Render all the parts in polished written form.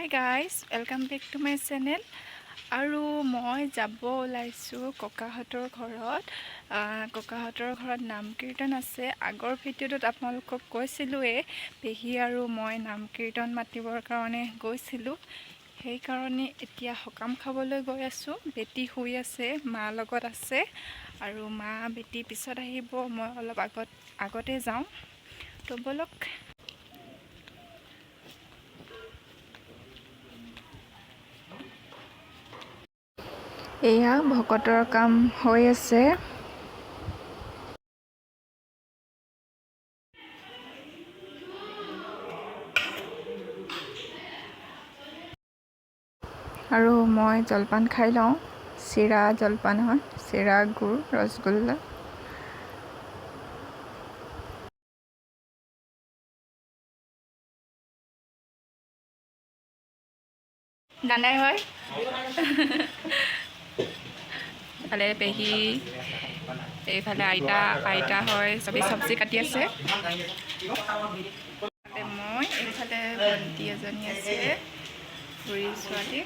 High guys, welcome back to my channel. আৰু মই যাব ওলাইছোঁ ককাহঁতৰ ঘৰত। ককাহঁতৰ ঘৰত নাম কীৰ্তন আছে। আগৰ ভিডিঅ'টোত আপোনালোকক কৈছিলোঁৱেই, পেহী আৰু মই নাম কীৰ্তন মাতিবৰ কাৰণে গৈছিলোঁ। সেইকাৰণে এতিয়া সকাম খাবলৈ গৈ আছোঁ। বেটি শুই আছে, মা লগত আছে আৰু মা বেটি পিছত আহিব, মই অলপ আগতে যাওঁ। তো ব'লক। এয়া ভকতৰ কাম হৈ আছে। আৰু মই জলপান খাই লওঁ। চিৰা জলপান হয়, চিৰা গুড় ৰসগোল্লা। দাদাই হয়, এইফালে পেহী, এইফালে আইতা হয়, চবেই চব্জি কাটি আছে। মই এইফালে ভণ্টি এজনী আছে, খুৰীৰ ছোৱালী।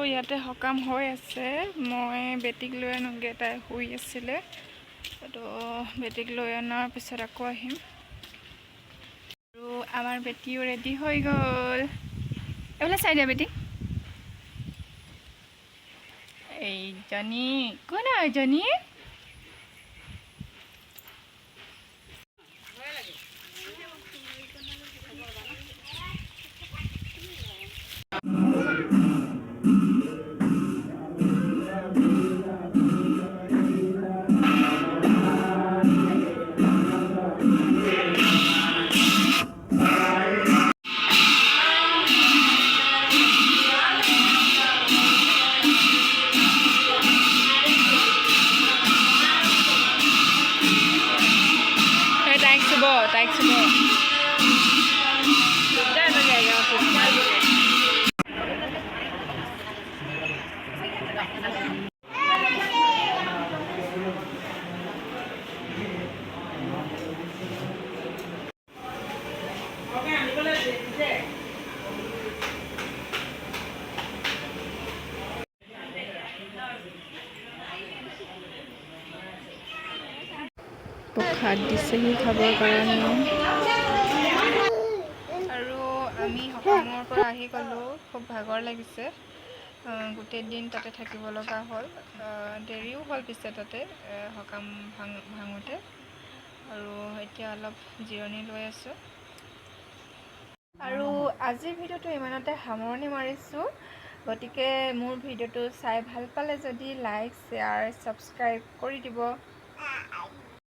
ইয়াতে সকাম হৈ আছে। মই বেটিক লৈ আনোগৈ, তাই শুই আছিলে। তো বেটিক লৈ অনাৰ পিছত আকৌ আহিম। আৰু আমাৰ বেটিও ৰেডি হৈ গ'ল। এইফালে চাই দিয়া বেটি। এইজনী কোন হয়? এইজনী taik semua. Dah bagi ayah aku. প্ৰসাদ দিছেহি খাবৰ কাৰণে। আৰু আমি সকামৰ পৰা আহি গ'লোঁ, খুব ভাগৰ লাগিছে। গোটেই দিন তাতে থাকিব লগা হ'ল। দেৰিও হ'ল পিছে তাতে সকাম ভাঙোতে। আৰু এতিয়া অলপ জিৰণি লৈ আছোঁ। আৰু আজিৰ ভিডিঅ'টো ইমানতে সামৰণি মাৰিছোঁ। গতিকে মোৰ ভিডিঅ'টো চাই ভাল পালে যদি লাইক, শ্বেয়াৰ, ছাবস্ক্ৰাইব কৰি দিব।